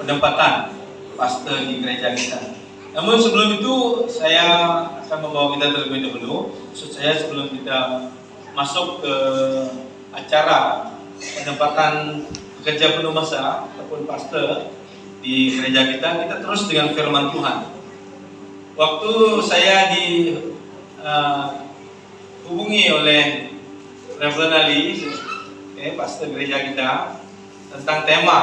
penempatan pastor di gereja kita. Namun sebelum itu saya akan membawa kita terlebih dahulu. Maksud saya sebelum kita masuk ke acara penempatan pekerja penuh masa ataupun pastor di gereja kita terus dengan firman Tuhan. Waktu saya dihubungi oleh Reverend Ali, pastor gereja kita, tentang tema,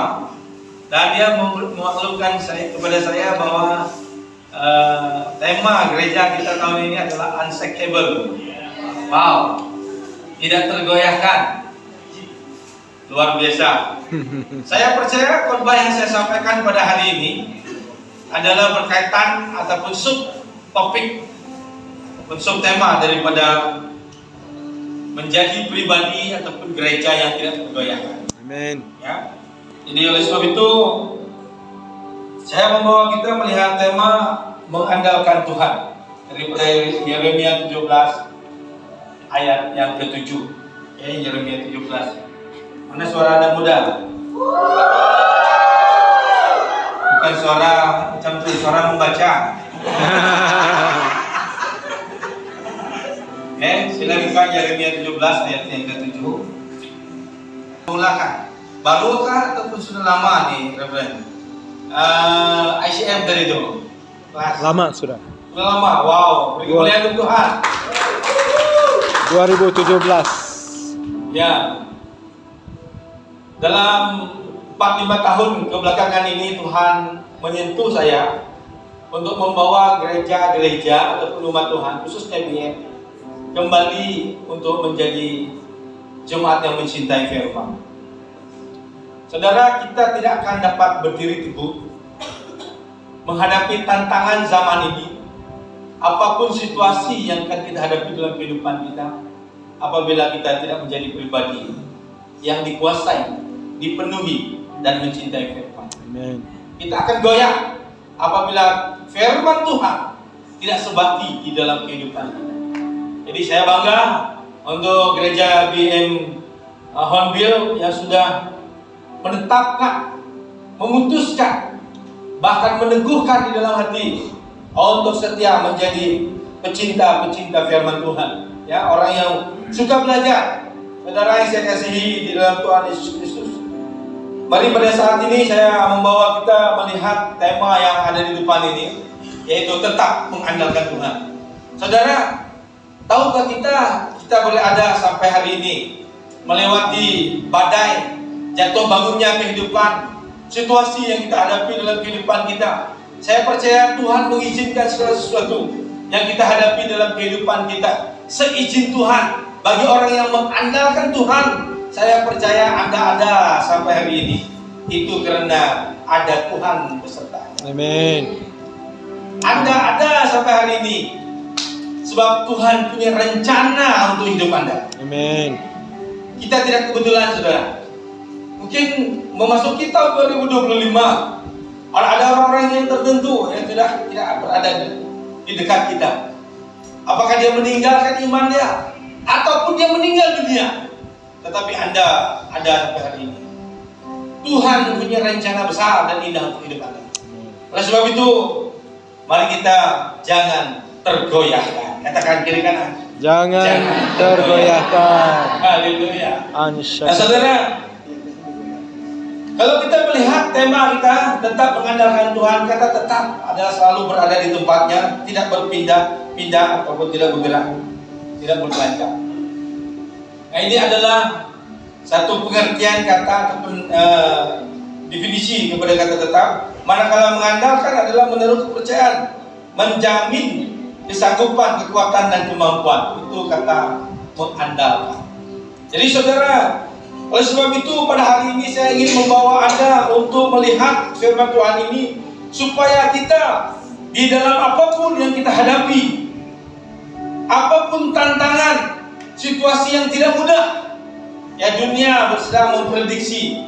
dan dia memaklumkan kepada saya bahwa tema gereja kita tahun ini adalah unshakable. Wow, tidak tergoyahkan. Luar biasa. Saya percaya khotbah yang saya sampaikan pada hari ini adalah berkaitan ataupun subtopik ataupun subtema daripada menjadi pribadi ataupun gereja yang tidak tergoyahkan. Amin. Ya. Jadi oleh sebab itu saya membawa kita melihat tema mengandalkan Tuhan daripada Yeremia 17 ayat yang ke-7. Yeremia 17. Mana suara anak muda? Bukan suara macam tu, suara membaca. Sila buka Yeremia 17 ayat yang ke-7. Mulakan. Barukah ataupun sudah lama nih, Reverend? ICM dari dulu. Lama sudah. Sudah lama. Wow. Beri kemuliaan untuk Tuhan. 2017. Ya. Dalam 4-5 tahun kebelakangan ini Tuhan menyentuh saya untuk membawa gereja-gereja ataupun umat Tuhan, khususnya BM, kembali untuk menjadi jemaat yang mencintai firman. Saudara, kita tidak akan dapat berdiri teguh menghadapi tantangan zaman ini, apapun situasi yang akan kita hadapi dalam kehidupan kita, apabila kita tidak menjadi pribadi yang dikuasai, dipenuhi, dan mencintai firman. Amen. Kita akan goyah apabila firman Tuhan tidak sebati di dalam kehidupan kita. Jadi saya bangga untuk gereja BM Hornbill yang sudah menetapkan, memutuskan, bahkan meneguhkan di dalam hati untuk setia menjadi pecinta-pecinta firman Tuhan. Ya, orang yang suka belajar. Saudara yang saya kasihi di dalam Tuhan Yesus Kristus, mari pada saat ini saya membawa kita melihat tema yang ada di depan ini, yaitu tetap mengandalkan Tuhan. Saudara, tahukah kita boleh ada sampai hari ini melewati badai, jatuh bangunnya kehidupan, situasi yang kita hadapi dalam kehidupan kita. Saya percaya Tuhan mengizinkan segala sesuatu yang kita hadapi dalam kehidupan kita seizin Tuhan. Bagi orang yang mengandalkan Tuhan, saya percaya Anda ada sampai hari ini, itu karena ada Tuhan beserta. Amin. Anda ada sampai hari ini sebab Tuhan punya rencana untuk hidup Anda. Amin. Kita tidak kebetulan, saudara. Mungkin memasuki tahun 2025, ada orang-orang yang tertentu yang sudah tidak berada di dekat kita. Apakah dia meninggalkan iman dia, ataupun dia meninggal dunia, tetapi Anda ada sampai hari ini. Tuhan punya rencana besar dan indah untuk hidup Anda. Oleh sebab itu, mari kita jangan tergoyahkan. Katakan kiri kanan. Jangan tergoyahkan. Haleluya. Nah, saudara, kalau kita melihat tema kita tetap mengandalkan Tuhan, kata tetap adalah selalu berada di tempatnya, tidak berpindah-pindah ataupun tidak bergerak, tidak berkelangkah. Nah, ini adalah satu pengertian kata ataupun definisi kepada kata tetap. Manakala mengandalkan adalah menurut kepercayaan, menjamin kesanggupan, kekuatan, dan kemampuan. Itu kata mengandalkan. Jadi saudara, oleh sebab itu pada hari ini saya ingin membawa Anda untuk melihat firman Tuhan ini, supaya kita di dalam apapun yang kita hadapi, apapun tantangan, situasi yang tidak mudah, ya dunia sedang memprediksi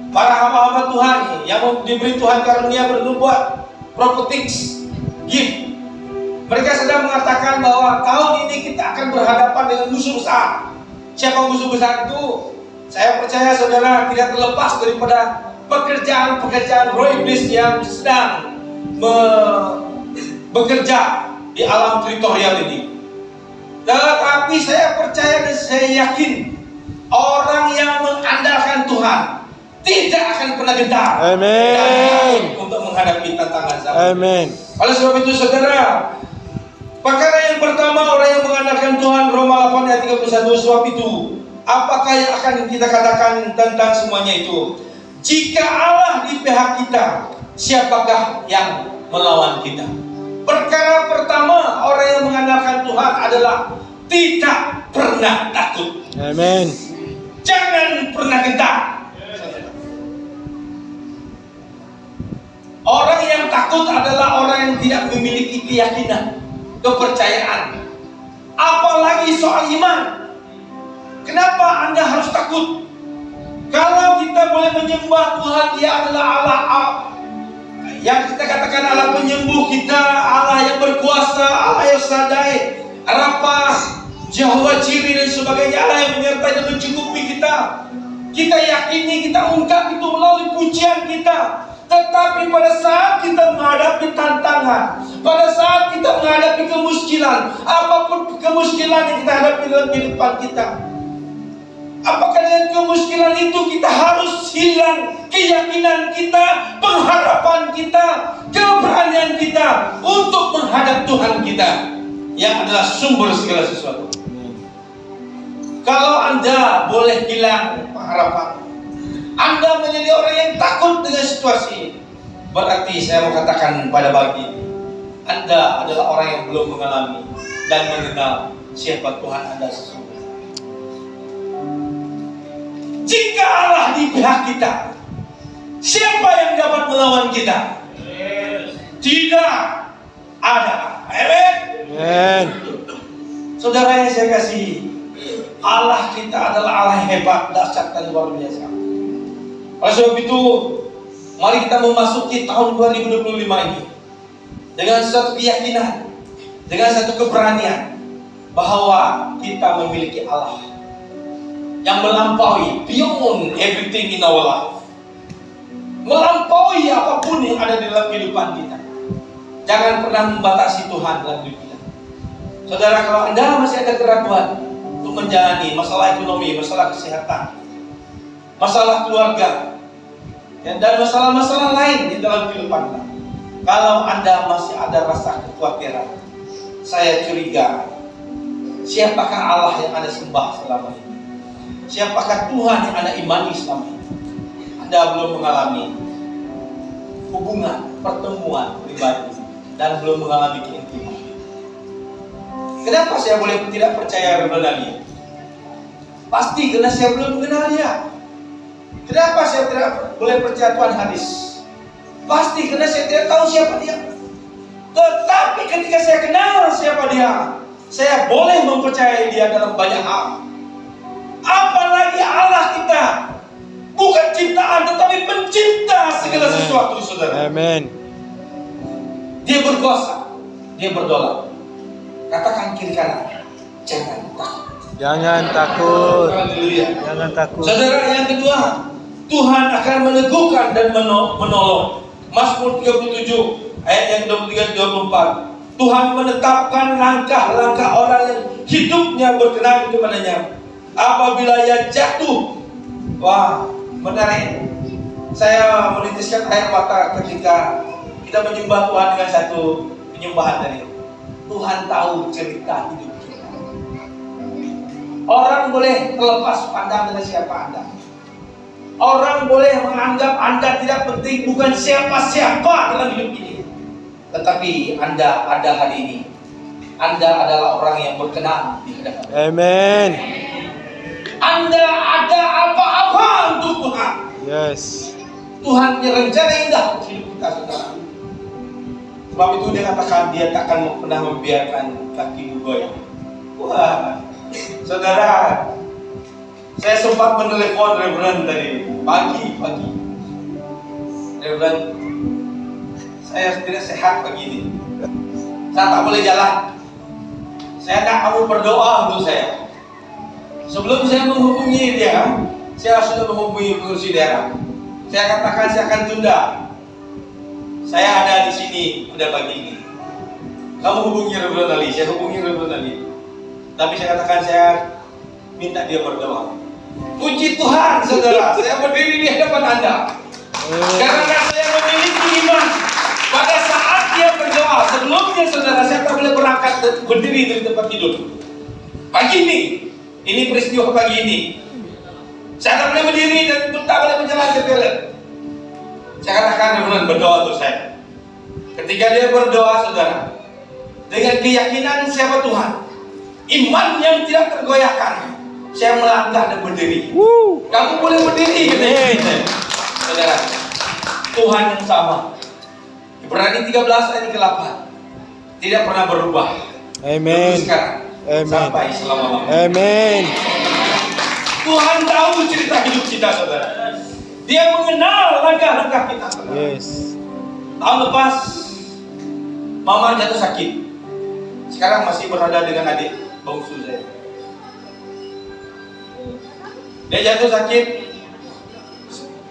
para hamba-hamba Tuhan yang diberi Tuhan karunia bernubuat, prophetic gift. Mereka sedang mengatakan bahwa tahun ini kita akan berhadapan dengan musuh besar. Siapa musuh besar itu? Saya percaya saudara tidak terlepas daripada pekerjaan roh iblis yang sedang bekerja di alam teritorial ini. Tetapi saya percaya dan saya yakin orang yang mengandalkan Tuhan tidak akan pernah gentar. Amin. Untuk menghadapi tantangan zaman. Amin. Oleh sebab itu saudara, perkara yang pertama orang yang mengandalkan Tuhan, Roma 8 ayat 31, sebab itu apakah yang akan kita katakan tentang semuanya itu? Jika Allah di pihak kita, siapakah yang melawan kita? Perkara pertama orang yang mengandalkan Tuhan adalah tidak pernah takut. Amin. Jangan pernah gentar. Orang yang takut adalah orang yang tidak memiliki keyakinan, kepercayaan, apalagi soal iman. Kenapa Anda harus takut? Kalau kita boleh menyembah Tuhan, Dia adalah Allah yang kita katakan Allah penyembuh kita, Allah yang berkuasa, Allah yang sadai, Rafa, Jehovah Jireh dan sebagainya, Allah yang menyertai dan mencukupi kita. Kita yakini, kita ungkap itu melalui pujian kita. Tetapi pada saat kita menghadapi tantangan, pada saat kita menghadapi kemiskinan, apapun kemiskinan yang kita hadapi dalam kehidupan kita, apakah dengan kemiskinan itu kita harus hilang keyakinan kita, pengharapan kita, keberanian kita untuk menghadap Tuhan kita yang adalah sumber segala sesuatu? Kalau Anda boleh hilang pengharapan, Anda menjadi orang yang takut dengan situasi, berarti saya mau katakan pada pagi ini, Anda adalah orang yang belum mengalami dan mengenal siapa Tuhan Anda sesungguhnya. Jika Allah di pihak kita, siapa yang dapat melawan kita? Tidak ada. Amin. Amin. Saudara yang saya kasih, Allah kita adalah Allah yang hebat, dahsyat dan luar biasa. Oleh sebab itu, mari kita memasuki tahun 2025 ini dengan satu keyakinan, dengan satu keberanian bahwa kita memiliki Allah yang melampaui, beyond everything in our life, melampaui apapun yang ada di dalam kehidupan kita. Jangan pernah membatasi Tuhan dalam hidup kita. Saudara, kalau Anda masih ada keraguan untuk menjalani masalah ekonomi, masalah kesehatan, masalah keluarga, dan masalah-masalah lain di dalam kehidupan Anda, kalau Anda masih ada rasa kekhawatiran, saya curiga, siapakah Allah yang Anda sembah selama ini? Siapakah Tuhan yang Anda imani selama ini? Anda belum mengalami hubungan, pertemuan pribadi, dan belum mengalami keintiman. Kenapa saya boleh tidak percaya kepada Dia? Pasti karena saya belum mengenal Dia. Kenapa saya tidak boleh percaya Tuhan hadis? Pasti karena saya tidak tahu siapa Dia. Tetapi ketika saya kenal siapa Dia, saya boleh mempercayai Dia dalam banyak hal. Apalagi Allah kita, bukan ciptaan tetapi pencipta segala sesuatu, saudara. Amin. Dia berkuasa, Dia berdaulat. Katakan kiri kanan, jangan takut. Jangan takut. Haleluya. Jangan takut. Saudara, yang kedua, Tuhan akan meneguhkan dan menolong. Mazmur 37 ayat yang 23-24. Tuhan menetapkan langkah-langkah orang yang hidupnya berkenan kepadanya. Apabila ia jatuh, wah, menarik. Saya menitiskan air mata ketika kita menyembah Tuhan dengan satu penyembahan tadi. Tuhan tahu cerita hidup kita. Orang boleh terlepas pandang dengan siapa Anda. Orang boleh menganggap Anda tidak penting, bukan siapa-siapa dalam hidup ini. Tetapi Anda ada hari ini. Anda adalah orang yang berkenan di hadapan. Amin. Anda ada apa-apa untuk Tuhan. Yes. Tuhan punya rencana indah untuk hidup kita, saudara. Sebab itu Dia katakan Dia tak akan pernah membiarkan kakimu goyang. Wah, saudara, saya sempat menelepon Reverend tadi pagi. Reverend, saya tidak sehat begini. Saya tak boleh jalan. Saya nak kamu berdoa untuk saya. Sebelum saya menghubungi dia, saya sudah menghubungi pengurus daerah. Saya katakan saya akan tunda. Saya ada di sini pada pagi ini. Kamu hubungi Reverend Ali, saya hubungi Reverend Ali. Tapi saya katakan saya minta dia berdoa. Puji Tuhan, saudara, saya berdiri di hadapan Anda. Karena saya memiliki iman. Pada saat dia berdoa, sebelumnya saudara, saya tak boleh berangkat berdiri dari tempat tidur. Pagi ini peristiwa pagi ini. Saya tak boleh berdiri dan tak boleh berjalan ke toilet. Saya katakan Reverend berdoa untuk saya. Ketika dia berdoa, saudara, dengan keyakinan siapa Tuhan, iman yang tidak tergoyahkan, saya melangkah dan berdiri. Kamu boleh berdiri, saudara. Tuhan yang sama. Ibrani 13 ayat 8 tidak pernah berubah. Amen. Sekarang sampai selama-lamanya. Amen. Tuhan tahu cerita hidup kita, saudara. Dia mengenal langkah-langkah kita, saudara. Yes. Tahun lepas mama jatuh sakit. Sekarang masih berada dengan adik bungsu saya. Dia jatuh sakit,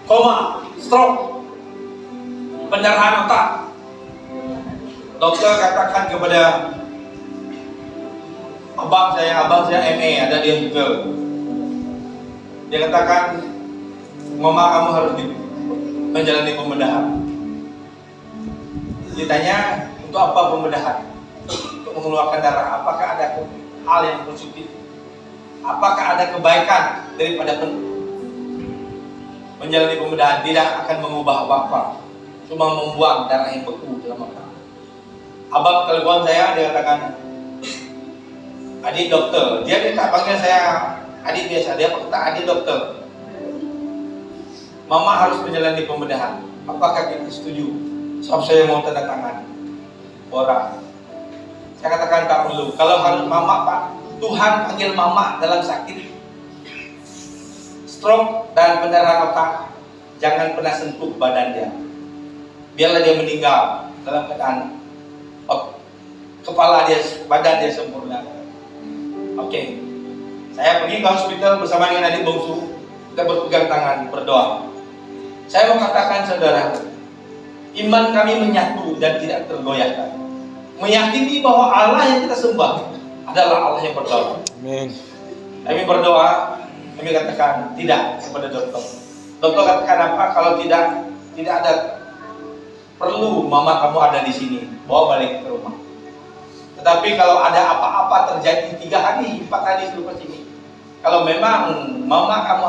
koma, stroke, pendarahan otak. Dokter katakan kepada abang saya MA, ada di hospital. Dia katakan, mama kamu harus menjalani pembedahan. Ditanya, untuk apa pembedahan? Untuk mengeluarkan darah. Apakah ada hal yang positif? Apakah ada kebaikan daripada menjalani pembedahan? Tidak akan mengubah apa-apa, cuma membuang darah yang beku dalam otak. Abang telepon saya, dia katakan, adik dokter. Dia tak panggil saya adik biasa, dia kata adik dokter. Mama harus menjalani pembedahan. Apakah kita setuju? Sebab saya mau tanda tangan orang. Saya katakan tak perlu. Kalau harus mama, Pak, Tuhan panggil mama dalam sakit stroke dan pendarahan otak, jangan pernah sentuh badan dia. Biarlah dia meninggal dalam keadaan kepala dia, badan dia sempurna. Oke. Saya pergi ke hospital bersama dengan adik bungsu. Kita berpegang tangan, berdoa. Saya mau katakan, saudara, iman kami menyatu dan tidak tergoyahkan. Meyakini bahwa Allah yang kita sembah adalah Allah yang berdoa. Amen. Kami berdoa, kami katakan tidak kepada dokter. Dokter katakan apa? Kalau tidak ada, perlu mama kamu ada di sini, bawa balik ke rumah. Tetapi kalau ada apa-apa terjadi 3 hari, 4 hari selepas ini, kalau memang mama kamu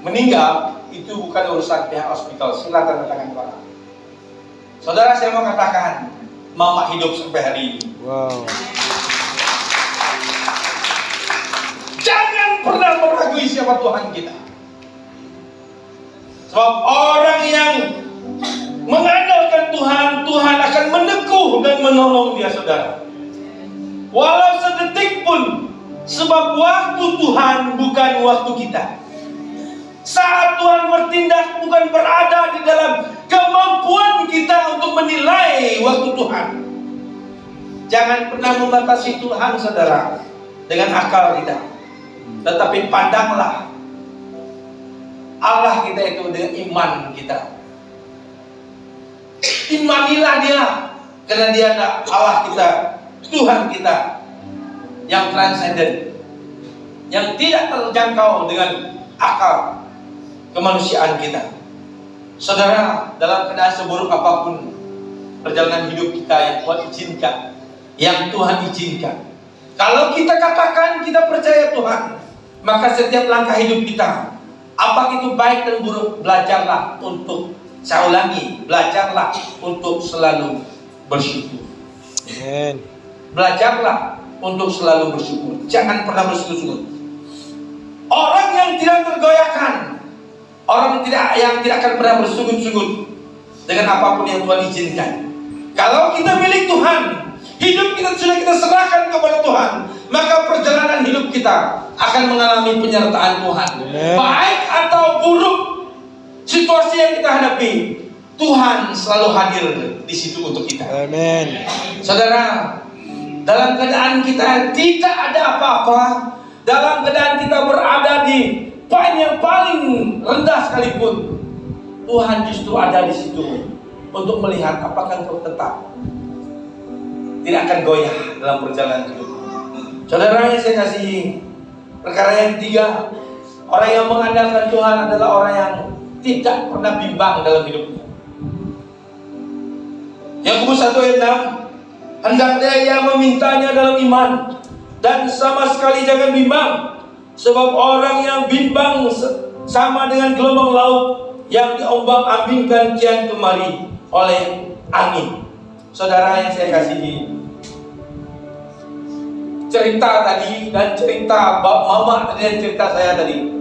meninggal, itu bukan urusan pihak hospital. Silakan tangan Pak. Saudara, saya mau katakan, mama hidup sampai hari ini. Wow. Jangan pernah meragui siapa Tuhan kita. Sebab orang yang mengandalkan Tuhan, Tuhan akan meneguh dan menolong dia, saudara. Walau sedetik pun, sebab waktu Tuhan bukan waktu kita. Saat Tuhan bertindak bukan berada di dalam kemampuan kita untuk menilai waktu Tuhan. Jangan pernah membatasi Tuhan, saudara, dengan akal kita. Tetapi pandanglah Allah kita itu dengan iman kita. Imanilah dia, karena dia adalah Allah kita, Tuhan kita yang transenden, yang tidak terjangkau dengan akal kemanusiaan kita. Saudara, dalam keadaan seburuk apapun perjalanan hidup kita yang Tuhan izinkan, yang Tuhan izinkan, kalau kita katakan kita percaya Tuhan, maka setiap langkah hidup kita, apa itu baik dan buruk, belajarlah untuk, saya ulangi, belajarlah untuk selalu bersyukur. Amen. Belajarlah untuk selalu bersyukur. Jangan pernah bersyukur. Orang yang tidak tergoyahkan, orang yang tidak akan pernah bersungut-sungut dengan apapun yang Tuhan izinkan. Kalau kita milik Tuhan, hidup kita sudah kita serahkan kepada Tuhan, maka perjalanan hidup kita akan mengalami penyertaan Tuhan. Amen. Baik atau buruk situasi yang kita hadapi, Tuhan selalu hadir di situ untuk kita. Amen. Saudara, dalam keadaan kita tidak ada apa-apa, dalam keadaan kita berada di poin yang paling rendah sekalipun, Tuhan justru ada di situ untuk melihat apakah engkau tetap tidak akan goyah dalam perjalanan hidup. Saudara yang saya kasihi, perkara yang ketiga, orang yang mengandalkan Tuhan adalah orang yang tidak pernah bimbang dalam hidupnya. Yakobus 1 ayat 6, hendaknya ia memintanya dalam iman dan sama sekali jangan bimbang, sebab orang yang bimbang sama dengan gelombang laut yang diombang-ambingkan kian kemari oleh angin. Saudara yang saya kasihi, cerita tadi dan cerita mama tadi dan cerita saya tadi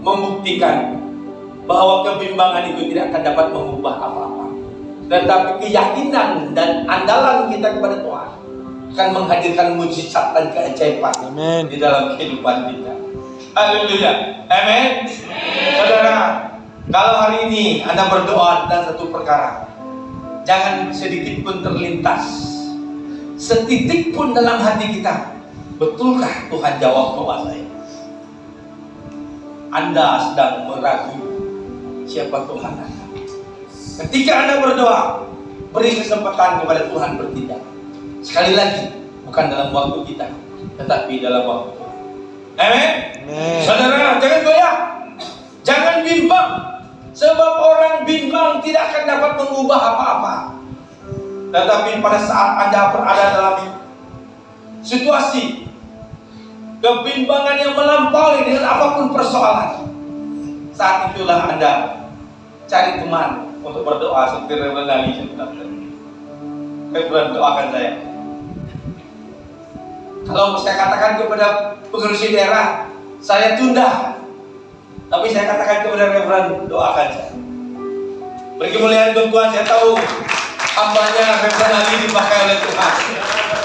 membuktikan bahwa kebimbangan itu tidak akan dapat mengubah apa-apa. Tetapi keyakinan dan andalan kita kepada Tuhan akan menghadirkan mujizat dan keajaiban di dalam kehidupan kita. Haleluya. Amin. Saudara, kalau hari ini Anda berdoa tentang satu perkara, jangan sedikit pun terlintas, setitik pun dalam hati kita, betulkah Tuhan jawab doa saya? Anda sedang meragu siapa Tuhan Anda. Ketika Anda berdoa, beri kesempatan kepada Tuhan bertindak. Sekali lagi, bukan dalam waktu kita, tetapi dalam waktu Tuhan. Amin. Saudara, jangan goyah, jangan bimbang, sebab orang bimbang tidak akan dapat mengubah apa-apa. Tetapi pada saat Anda berada dalam situasi kebimbangan yang melampaui dengan apapun persoalan, saat itulah Anda cari teman untuk berdoa seperti Reverend Ali. Reverend, doakan saya. Kalau saya katakan kepada pengurus daerah, saya tunda. Tapi saya katakan kepada Reverend, doakan saya. Beri kemuliaan untuk Tuhan. Saya tahu hambanya Reverend Ali dipakai oleh Tuhan,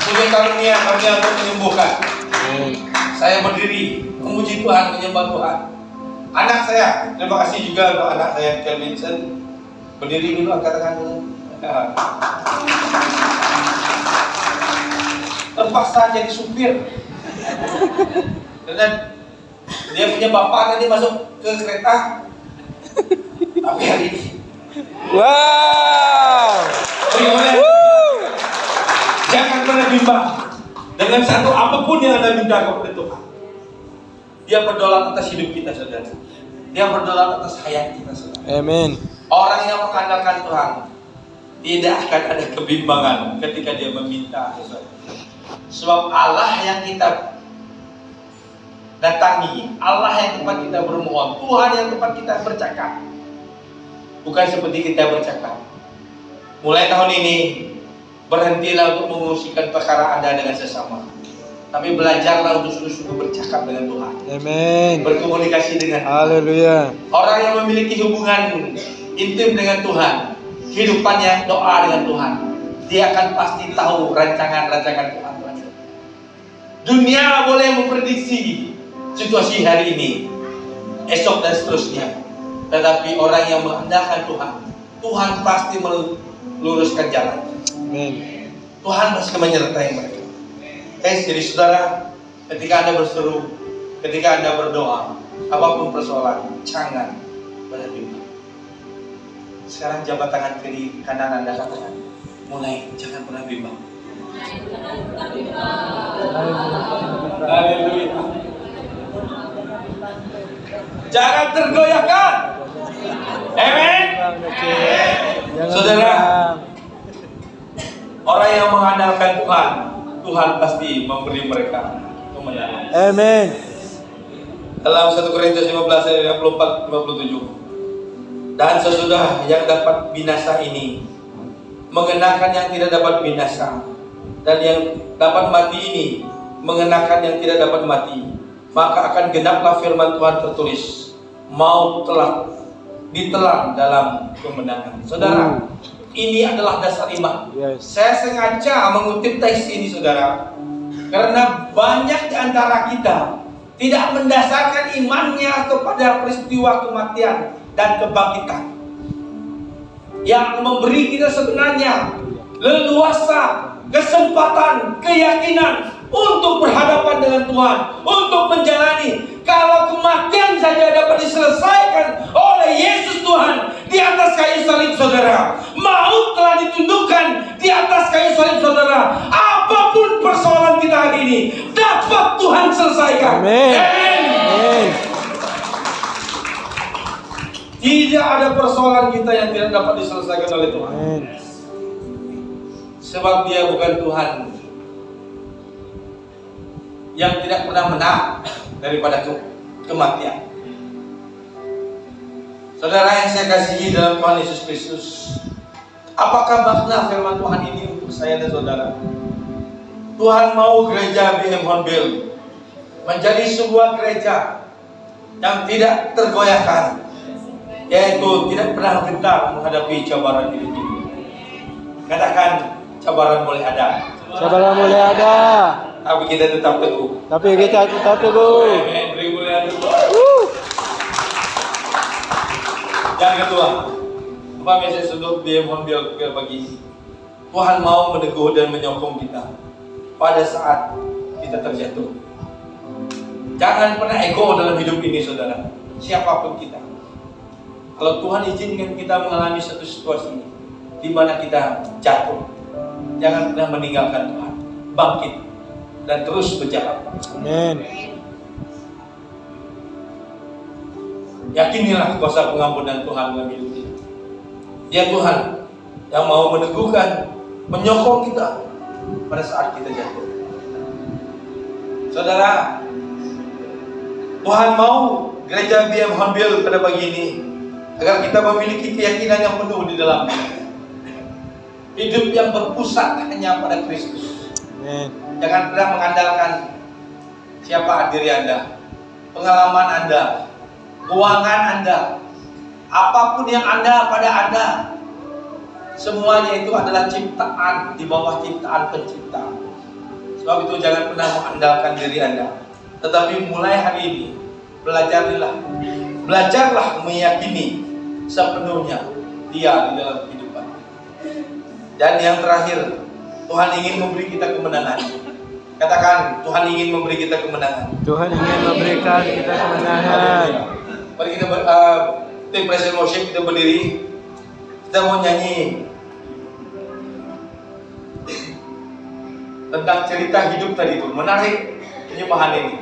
punya karunia untuk menyembuhkan. Saya berdiri memuji Tuhan, menyembah Tuhan. Anak saya, terima kasih juga untuk anak saya Kelvinson. Berdiri dulu, angkat tangan dulu. Terpaksa jadi supir. Karena dia punya bapak tadi masuk ke kereta. Tapi hari ini, Wow. jangan pernah bimbang dengan satu apapun yang Anda minta kepada Tuhan. Dia berdoa atas hidup kita, saudara. Dia berdoa atas hayat kita, saudara. Amin. Orang yang mengandalkan Tuhan tidak akan ada kebimbangan ketika dia meminta, saudara. Sebab Allah yang kita datangi, Allah yang tempat kita bermohon, Tuhan yang tempat kita bercakap, bukan seperti kita bercakap. Mulai tahun ini, berhentilah untuk mengungsikan perkara Anda dengan sesama, tapi belajarlah untuk sungguh-sungguh bercakap dengan Tuhan. Amin. Berkomunikasi dengan Tuhan. Haleluya. Orang yang memiliki hubungan intim dengan Tuhan, kehidupannya doa dengan Tuhan, dia akan pasti tahu rancangan-rancangan Tuhan. Dunia boleh memprediksi situasi hari ini, esok dan seterusnya, tetapi orang yang mengandalkan Tuhan, Tuhan pasti meluruskan jalan. Amin. Tuhan pasti menyertai mereka. Jadi saudara, ketika Anda berseru, ketika Anda berdoa, apapun persoalan, jangan pernah bimbang. Sekarang jabat tangan kiri kanan Anda, katakan, mulai, jangan pernah bimbang. Haleluya. Jangan tergoyahkan. Amin. Saudara, orang yang mengandalkan Tuhan, Tuhan pasti memberi mereka kemenangan. Amin. Dalam 1 Korintus 15 ayat 54-57. Dan sesudah yang dapat binasa ini mengenakan yang tidak dapat binasa, dan yang dapat mati ini mengenakan yang tidak dapat mati, maka akan genaplah firman Tuhan tertulis, maut telah ditelan dalam kemenangan. Saudara, ini adalah dasar iman. Saya sengaja mengutip teks ini, saudara, karena banyak di antara kita tidak mendasarkan imannya kepada peristiwa kematian dan kebangkitan yang memberi kita sebenarnya leluasa, kesempatan, keyakinan untuk berhadapan dengan Tuhan, untuk menjalani Kalau kematian saja dapat diselesaikan oleh Yesus Tuhan di atas kayu salib, saudara, maut telah ditundukkan di atas kayu salib, saudara. Apapun persoalan kita hari ini dapat Tuhan selesaikan. Amin. Amin. Amin. Tidak ada persoalan kita yang tidak dapat diselesaikan oleh Tuhan. Amin. Sebab Dia bukan Tuhan yang tidak pernah menang daripada kematian. Saudara yang saya kasihi dalam Tuhan Yesus Kristus, apakah makna firman Tuhan ini untuk saya dan saudara? Tuhan mau gereja BM Hornbill menjadi sebuah gereja yang tidak tergoyahkan, yaitu tidak pernah gentar menghadapi cabaran hidup ini. Katakan, cabaran boleh ada, Cabaran boleh ada, tapi kita tetap teguh. tapi kita tetap teguh. Yang kedua, apa message untuk BM Hornbill pagi ini? Tuhan mau meneguh dan menyokong kita pada saat kita terjatuh. Jangan pernah ego dalam hidup ini, saudara. Siapapun kita, kalau Tuhan izinkan kita mengalami satu situasi di mana kita jatuh, jangan pernah meninggalkan Tuhan. Bangkit dan terus berjalan. Amin. Yakinilah kuasa pengampunan Tuhan dalam hidup kita. Dia Tuhan yang mau meneguhkan, menyokong kita pada saat kita jatuh. Saudara, Tuhan mau gereja BM Hornbill pada pagi ini agar kita memiliki keyakinan yang penuh di dalamnya. Hidup yang berpusat hanya pada Kristus. Amin. Jangan pernah mengandalkan siapa diri Anda, pengalaman Anda, keuangan Anda, apapun yang ada pada Anda. Semuanya itu adalah ciptaan di bawah ciptaan pencipta. Sebab itu jangan pernah mengandalkan diri Anda, tetapi mulai hari ini belajarlah meyakini sepenuhnya Dia di dalam kehidupan. Dan yang terakhir, Tuhan ingin memberi kita kemenangan. Katakan, Tuhan ingin memberi kita kemenangan. Tuhan ingin memberikan kita kemenangan. Mari kita tim present worship, kita berdiri. Kita mau nyanyi tentang cerita hidup tadi itu, menarik penyembahan ini.